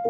सुनो,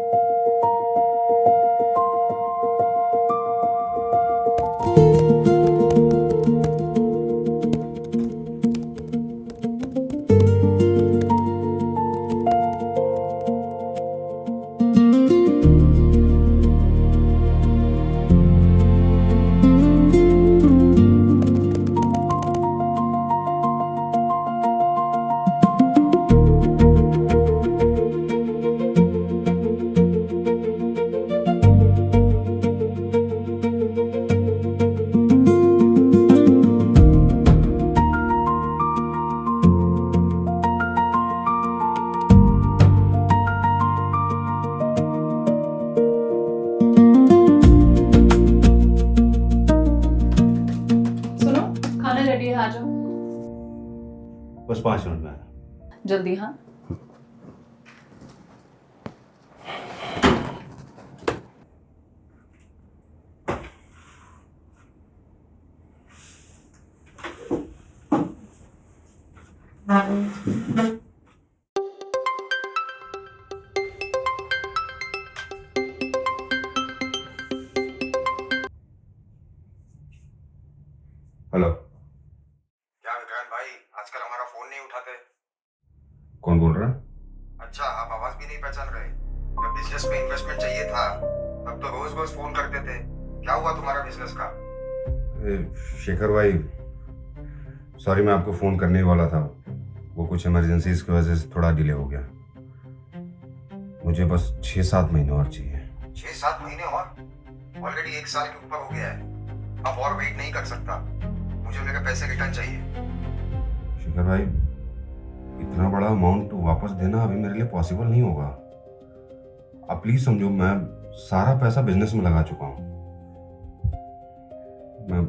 खाना रेडी है, आ जाओ बस 5 मिनट में आया। जल्दी। हाँ, हेलो। क्या विक्रांत भाई, आजकल हमारा फोन नहीं उठाते। कौन बोल रहा है? अच्छा, आप आवाज भी नहीं पहचान रहे? जब बिजनेस में इन्वेस्टमेंट चाहिए था तब तो रोज रोज फोन करते थे। क्या हुआ तुम्हारा बिजनेस का? शेखर भाई, सॉरी, मैं आपको फ़ोन करने ही वाला था। वो कुछ इमरजेंसीज की वजह से थोड़ा डिले हो गया। मुझे बस 6-7 महीने और चाहिए। 6-7 महीने और? ऑलरेडी 1 साल के ऊपर हो गया है। अब और वेट नहीं कर सकता। मुझे मेरे पैसे रिटर्न चाहिए। शेखर भाई, इतना बड़ा अमाउंट वापस देना अभी मेरे लिए पॉसिबल नहीं होगा। आप प्लीज समझो, मैं सारा पैसा बिजनेस में लगा चुका हूँ। मैं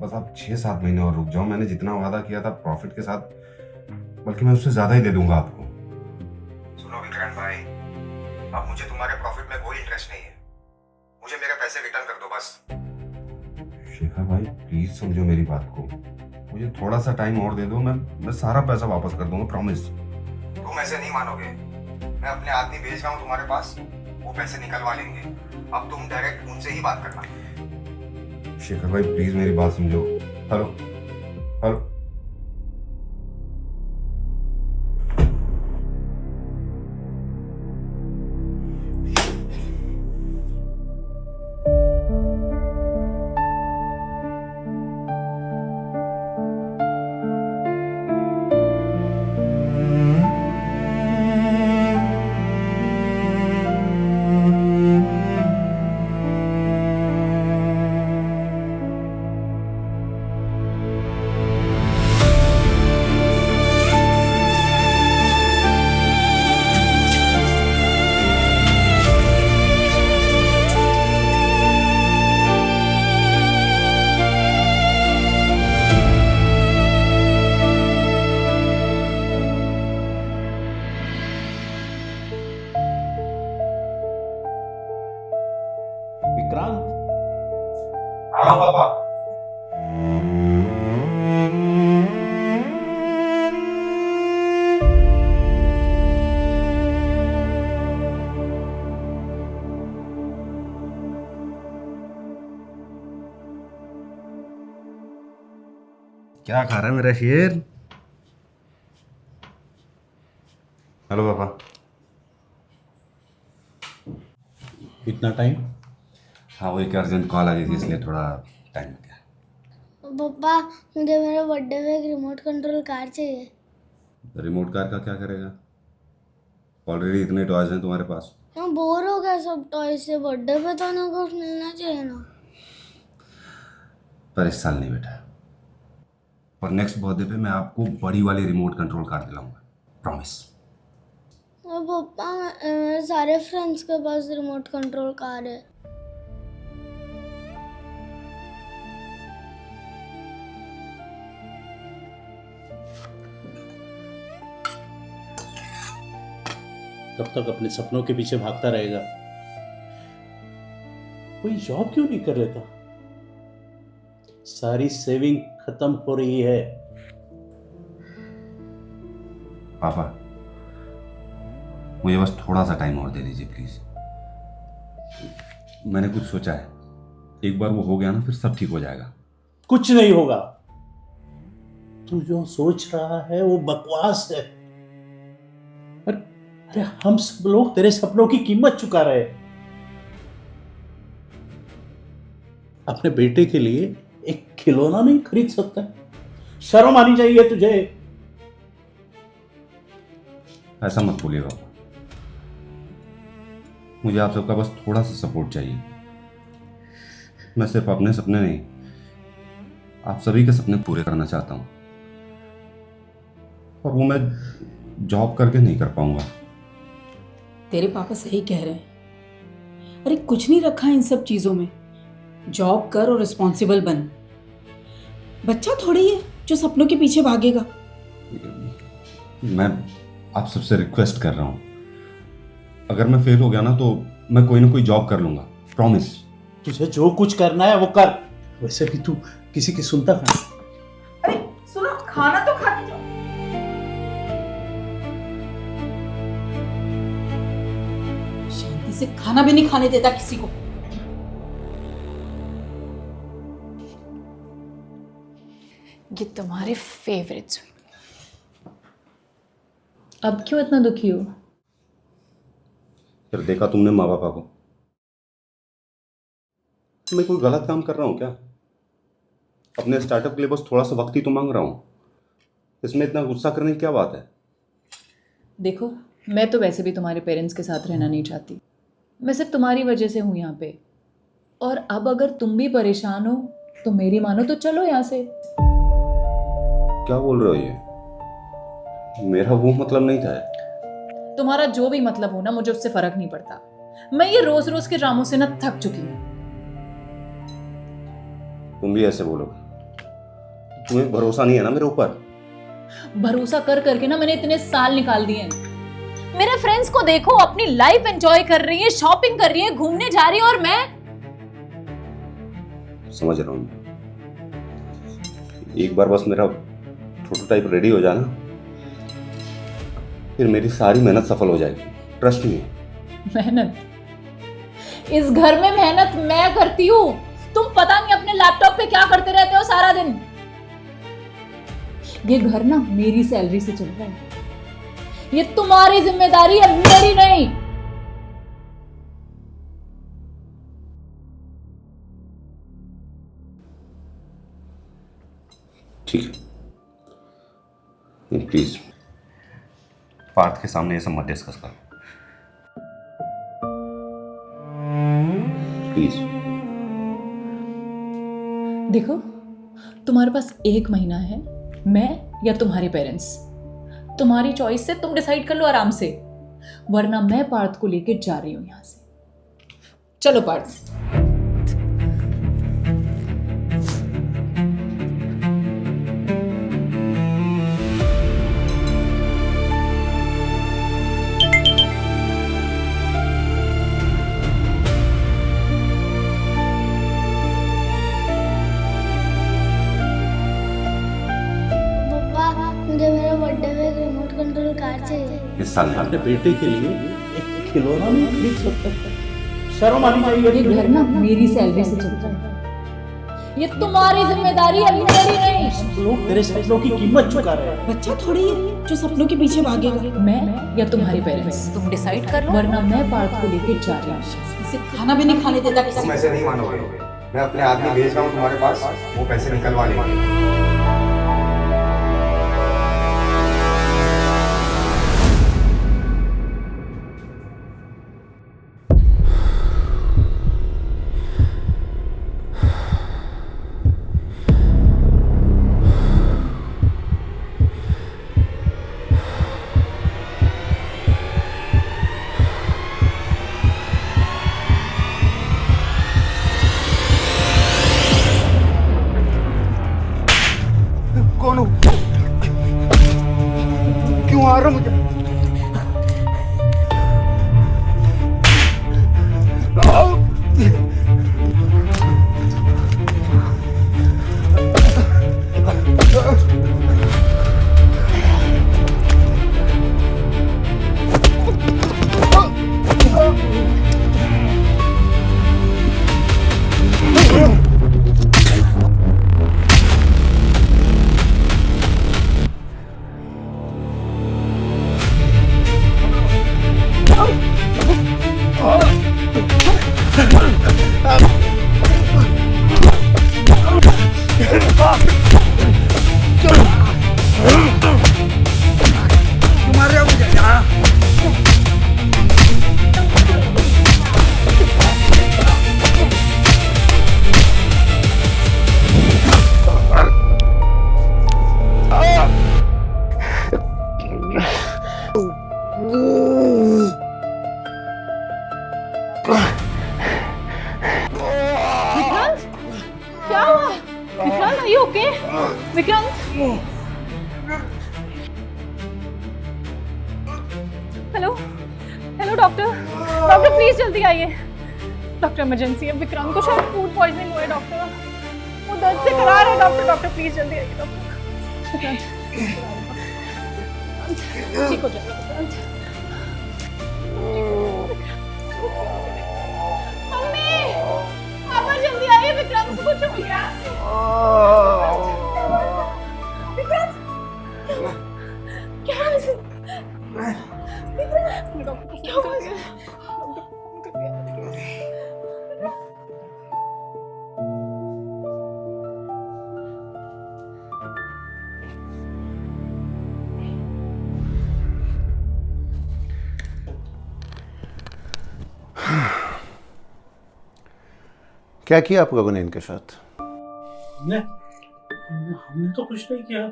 बस आप 6-7 महीने और रुक जाओ। मैंने जितना वादा किया था प्रॉफिट के साथ, बल्कि मैं उससे ज्यादा ही दे दूंगा आपको। सुनो विक्रांत भाई, अब मुझे तुम्हारे प्रॉफिट में कोई इंटरेस्ट नहीं है। मुझे मेरे पैसे रिटर्न कर दो बस। शेखर भाई, प्लीज समझो मेरी बात को। मुझे थोड़ा सा टाइम और दे दो, मैं सारा पैसा वापस कर दूंगा, प्रॉमिस। तुम ऐसे नहीं मानोगे। मैं अपने आदमी भेज रहा हूँ तुम्हारे पास, वो पैसे निकलवा लेंगे। अब तुम डायरेक्ट उनसे ही बात करना। शेखर भाई, प्लीज मेरी बात समझो। Hello hello. विक्रांत, हाँ पापा। क्या खा रहा है मेरा शेर? हेलो पापा। इतना टाइम? हाँ, वो एक अर्जेंट कॉल आ गई थी, इसलिए थोड़ा टाइम लग गया। पापा, मुझे मेरे बर्थडे पे एक रिमोट कंट्रोल कार चाहिए। रिमोट कार का क्या करेगा? ऑलरेडी इतने टॉयज हैं तुम्हारे पास। हाँ, बोर हो गया सब टॉय से। बर्थडे पे तो ना कुछ मिलना चाहिए ना। पर इस साल नहीं बेटा, और नेक्स्ट बर्थडे पे मैं आपको बड़ी वाली रिमोट कंट्रोल कार दिलाऊंगा, प्रॉमिस। और पापा, मेरे सारे फ्रेंड्स के पास रिमोट कंट्रोल कार है। कब तक अपने सपनों के पीछे भागता रहेगा? कोई जॉब क्यों नहीं कर लेता? सारी सेविंग खत्म हो रही है। पापा, मुझे बस थोड़ा सा टाइम और दे दीजिए प्लीज। मैंने कुछ सोचा है, एक बार वो हो गया ना फिर सब ठीक हो जाएगा। कुछ नहीं होगा। तू जो सोच रहा है वो बकवास है। अरे हम सब लोग तेरे सपनों की कीमत चुका रहे हैं। अपने बेटे के लिए एक खिलौना नहीं खरीद सकता? शर्म आनी चाहिए तुझे। ऐसा मत बोलिए बाबा, मुझे आप सबका बस थोड़ा सा सपोर्ट चाहिए। मैं सिर्फ अपने सपने नहीं, आप सभी के सपने पूरे करना चाहता हूँ, और वो मैं जॉब करके नहीं कर पाऊंगा। तेरे पापा सही कह रहे हैं। अरे कुछ नहीं रखा है इन सब चीजों में। जॉब कर और रिस्पॉन्सिबल बन। बच्चा थोड़ी है जो सपनों के पीछे भागेगा। मैं आप सबसे रिक्वेस्ट कर रहा हूँ, अगर मैं फेल हो गया ना तो मैं कोई ना कोई जॉब कर लूंगा, प्रॉमिस। तुझे जो कुछ करना है वो कर। वैसे भी तू किसी की सुनता कहाँ? अरे सुनो, खाना तो खा के जाओ। शांति से खाना भी नहीं खाने देता किसी को। ये तुम्हारे फेवरेट स्वीट। अब क्यों इतना दुखी हो? फिर देखा तुमने माँ बापा को? मैं कोई गलत काम कर रहा हूँ क्या? अपने स्टार्टअप के लिए बस थोड़ा सा वक्त ही तो मांग रहा हूँ, इसमें इतना गुस्सा करने की क्या बात है? देखो, मैं तो वैसे भी तुम्हारे पेरेंट्स के साथ रहना नहीं चाहती। मैं सिर्फ तुम्हारी वजह से हूँ यहाँ पे। और अब अगर तुम भी परेशान हो तो मेरी मानो तो चलो यहाँ से। क्या बोल रहे हो ये? मेरा वो मतलब नहीं था। तुम्हारा जो भी मतलब हो ना, मुझे उससे फर्क नहीं पड़ता। मैं ये रोज रोज के ड्रामों से ना थक चुकी हूँ। तुम भी ऐसे बोलोगे? तुम्हें भरोसा नहीं है ना मेरे ऊपर? भरोसा कर करके ना मैंने इतने साल निकाल दिए हैं। मेरे फ्रेंड्स को देखो, अपनी लाइफ एंजॉय कर रही है, शॉपिंग कर रही है, घूमने जा रही है, और मैं समझ रहा हूँ। एक बार बस मेरा प्रोटोटाइप रेडी हो जाना, फिर मेरी सारी मेहनत सफल हो जाएगी, ट्रस्ट मी। मेहनत? इस घर में मेहनत मैं करती हूँ। तुम पता नहीं अपने लैपटॉप पे क्या करते रहते हो सारा दिन। ये घर ना मेरी सैलरी से चल रहा है। ये तुम्हारी जिम्मेदारी है, मेरी नहीं। ठीक है, प्लीज पार्थ के सामने ये सब मत डिस्कस करो, प्लीज। देखो, तुम्हारे पास 1 महीना है, मैं या तुम्हारे पेरेंट्स। तुम्हारी चॉइस से, तुम डिसाइड कर लो आराम से, वरना मैं पार्थ को लेके जा रही हूं यहां से। चलो पार्थ। पापा, मुझे मेरे बर्थडे में एक रिमोट कंट्रोल कार चाहिए। इस साल अपने बेटे के लिए एक खिलौना नहीं खरीद सकता? शर्म आनी चाहिए। ये घर ना मेरी सैलरी से चलता है। ये तुम्हारी जिम्मेदारी है, मेरी नहीं। हम लोग तेरे सपनों की कीमत चुका रहे हैं। बच्चा थोड़ी है जो सपनों के पीछे भागेगा। मैं या तुम्हारे पेरेंट्स, तुम डिसाइड कर लो, वरना मैं पार्थ को लेके जा रही हूँ। इसे खाना भी नहीं खाने देता किसी तुम को। ऐसे नहीं मानोगे। मैं अपने आदमी भेज रहा हूँ तुम्हारे पास, वो पैसे निकलवा लेंगे। कौन हो? क्यों आ रहा मुझे? डॉक्टर डॉक्टर प्लीज जल्दी आइए। डॉक्टर इमरजेंसी है, विक्रांत को शायद फूड पॉइजनिंग हुआ है डॉक्टर। वो दर्द से करा रहा है डॉक्टर। डॉक्टर प्लीज जल्दी आइए डॉक्टर। विक्रांत ठीक हो जाएगा विक्रांत। मम्मी पापा जल्दी आइए, विक्रांत को कुछ हो गया। विक्रांत क्या हुआ इसे? विक्रांत क्या हुआ इसे? क्या किया आप लोगों ने इनके साथ? हमने तो कुछ नहीं किया,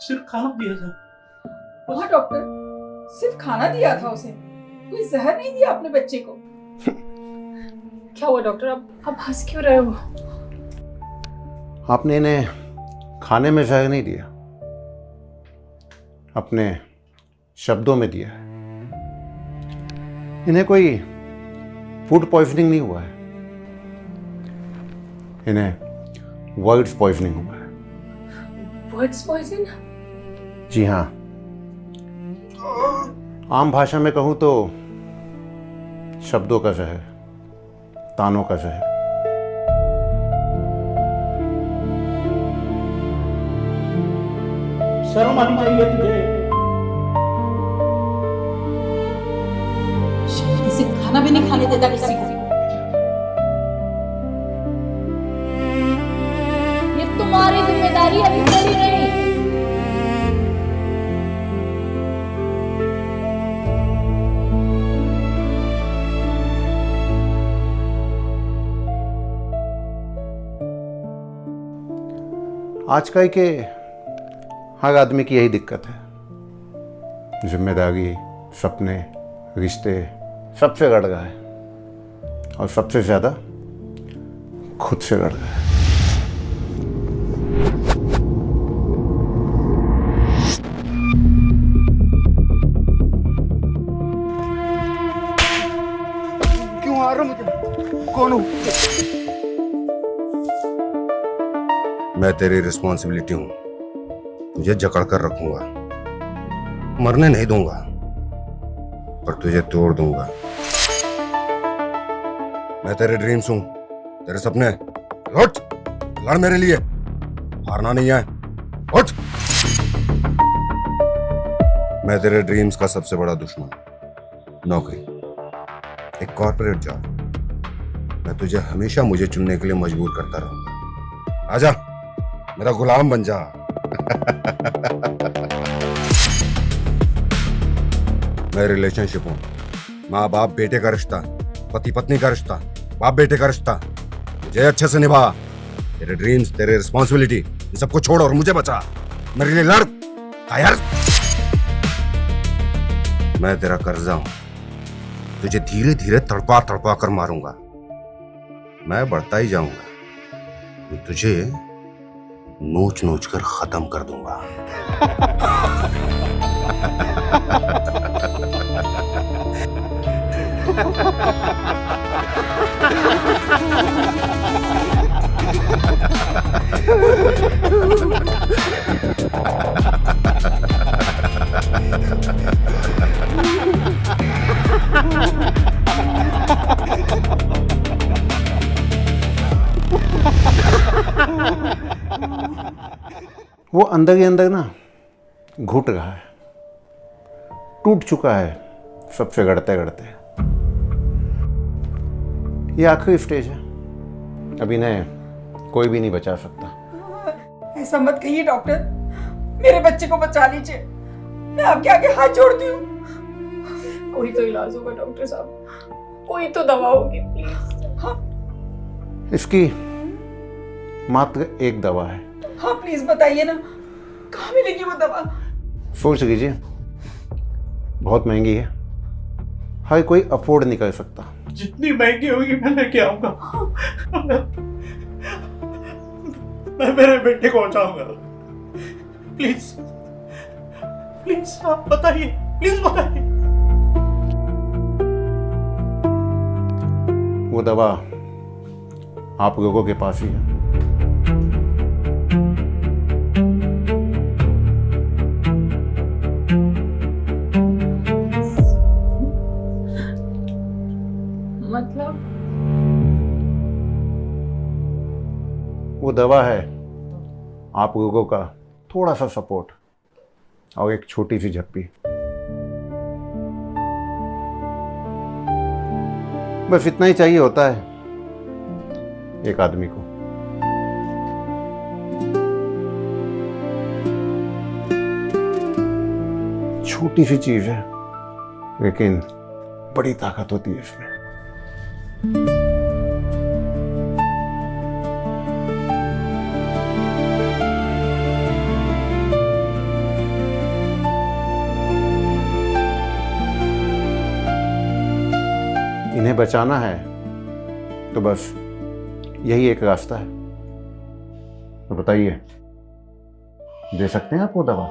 सिर्फ खाना दिया था। हाँ डॉक्टर, सिर्फ खाना दिया था उसे, कोई जहर नहीं दिया अपने बच्चे को। क्या हुआ डॉक्टर? आप हंस क्यों रहे हो? आपने इन्हें खाने में जहर नहीं दिया, अपने शब्दों में दिया है। इन्हें कोई फूड पॉइजनिंग नहीं हुआ है, इन्हें वर्ड्स पॉइजनिंग हुआ है। Words poison? जी हाँ, आम भाषा में कहूं तो शब्दों का जहर, तानों का जहर। शर्म आनी चाहिए तुझे। इसे खाना भी नहीं खाने देता किसी को। ये तुम्हारी जिम्मेदारी अभी मेरी नहीं। आज का के हर आदमी की यही दिक्कत है, जिम्मेदारी, सपने, रिश्ते सबसे लड़ रहा है, और सबसे ज्यादा खुद से लड़ रहा है। क्यों आ रहा मुझे? कौन हूं? मैं तेरी रिस्पॉन्सिबिलिटी हूं, तुझे जकड़ कर रखूंगा, मरने नहीं दूंगा, पर तुझे तोड़ दूंगा। मैं तेरे ड्रीम्स हूं, तेरे सपने। उठ, लड़ मेरे लिए, हारना नहीं है। उठ। मैं तेरे ड्रीम्स का सबसे बड़ा दुश्मन, नौकरी, एक कॉर्पोरेट जॉब। मैं तुझे हमेशा मुझे चुनने के लिए मजबूर करता रहूंगा। आजा, मेरा गुलाम बन जा। मैं रिलेशनशिप हूं, माँ बाप बेटे का रिश्ता, पति पत्नी का रिश्ता, बाप बेटे का रिश्ता। मुझे अच्छे से निभा। तेरे ड्रीम्स, तेरे रिस्पॉन्सिबिलिटी, इन सबको छोड़ और मुझे बचा। मेरे लिए लड़ यार। मैं तेरा कर्जा हूं, तुझे धीरे धीरे तड़पा तड़पा कर मारूंगा। मैं बढ़ता ही जाऊंगा, तुझे नोच नोच कर खत्म कर दूंगा। वो अंदर ही अंदर ना घुट रहा है, टूट चुका है सबसे गढ़ते गढ़ते। ये आखिरी स्टेज है, अब इन्हें कोई भी नहीं बचा सकता। ऐसा मत कहिए डॉक्टर, मेरे बच्चे को बचा लीजिए, मैं आपके आगे हाथ जोड़ती हूँ। कोई तो इलाज होगा डॉक्टर साहब, कोई तो दवा होगी प्लीज। हाँ इसकी मात्र एक दवा है। हाँ प्लीज बताइए ना, कहाँ मिलेगी वो दवा? सोच लीजिए, बहुत महंगी है, हर कोई अफोर्ड नहीं कर सकता। जितनी महंगी होगी मैं लेके आऊंगा। मैं मेरे बेटे को बचाऊंगा। प्लीज प्लीज आप बताइए, प्लीज बताइए। वो दवा आप लोगों के पास ही है। मतलब वो दवा है आप लोगों का थोड़ा सा सपोर्ट और एक छोटी सी झप्पी। बस इतना ही चाहिए होता है एक आदमी को। छोटी सी चीज है लेकिन बड़ी ताकत होती है इसमें। इन्हें बचाना है तो बस यही एक रास्ता है। तो बताइए, दे सकते हैं आप वो दवा?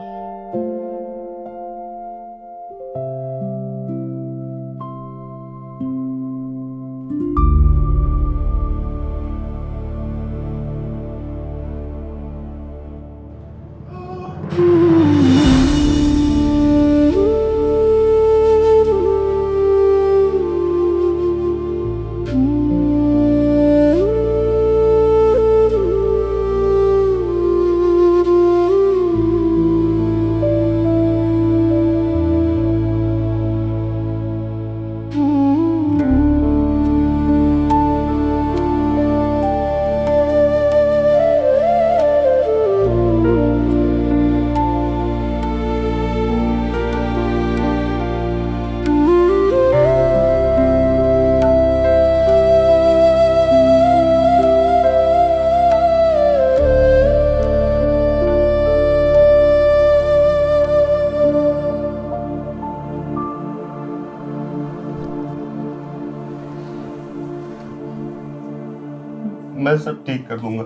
मैं सब ठीक कर दूंगा,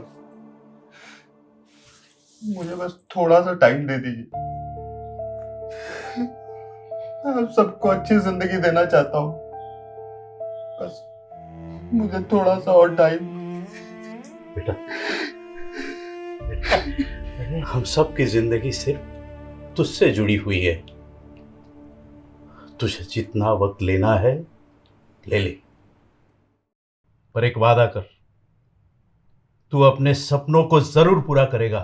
मुझे बस थोड़ा सा टाइम दे दीजिए। मैं आप सबको अच्छी जिंदगी देना चाहता हूँ, बस मुझे थोड़ा सा और टाइम। बेटा, हम सब की जिंदगी सिर्फ तुझसे जुड़ी हुई है। तुझे जितना वक्त लेना है ले ले, पर एक वादा कर, तू अपने सपनों को जरूर पूरा करेगा।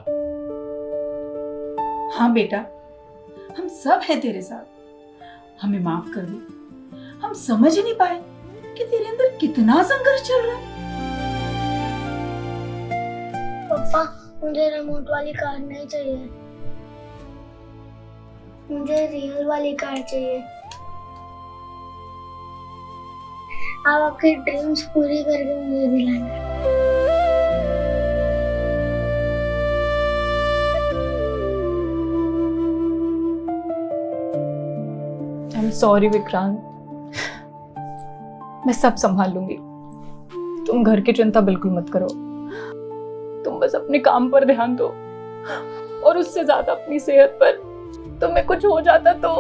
हाँ बेटा, हम सब हैं तेरे साथ। हमें माफ कर दे, हम समझ ही नहीं पाए कि तेरे अंदर कितना संघर्ष चल रहा है। पापा, मुझे रिमोट वाली कार नहीं चाहिए, मुझे रियल वाली कार चाहिए। आप आपकी ड्रीम्स पूरी करके मुझे दिलाना। आई एम सॉरी विक्रांत, मैं सब संभाल लूंगी। तुम घर की चिंता बिल्कुल मत करो, तुम बस अपने काम पर ध्यान दो, और उससे ज्यादा अपनी सेहत पर। तुम्हें कुछ हो जाता तो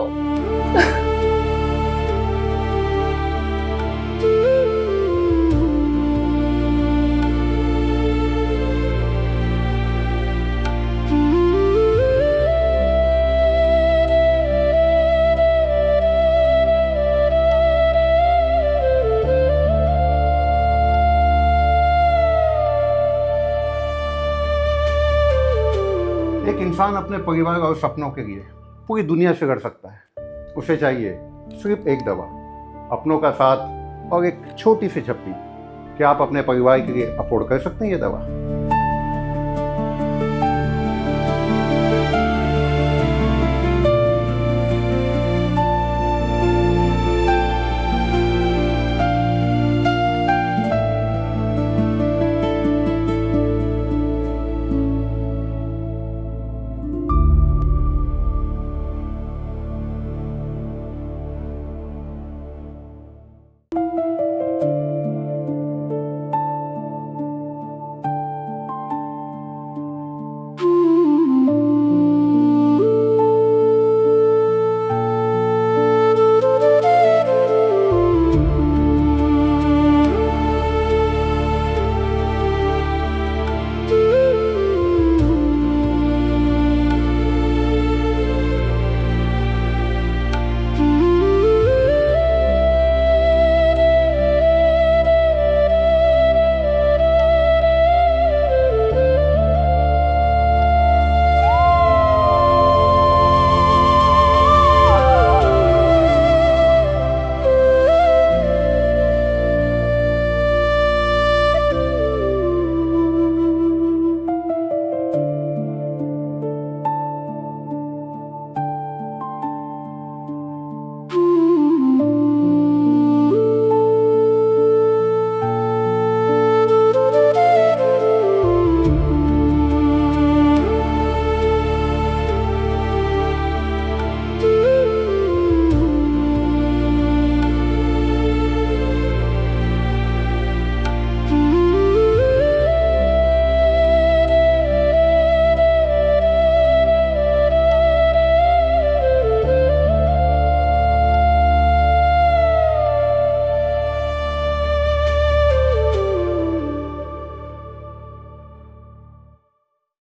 एक इंसान अपने परिवार और सपनों के लिए पूरी दुनिया से लड़ सकता है। उसे चाहिए सिर्फ एक दवा, अपनों का साथ और एक छोटी सी झप्पी। क्या आप अपने परिवार के लिए अफोर्ड कर सकते हैं ये दवा?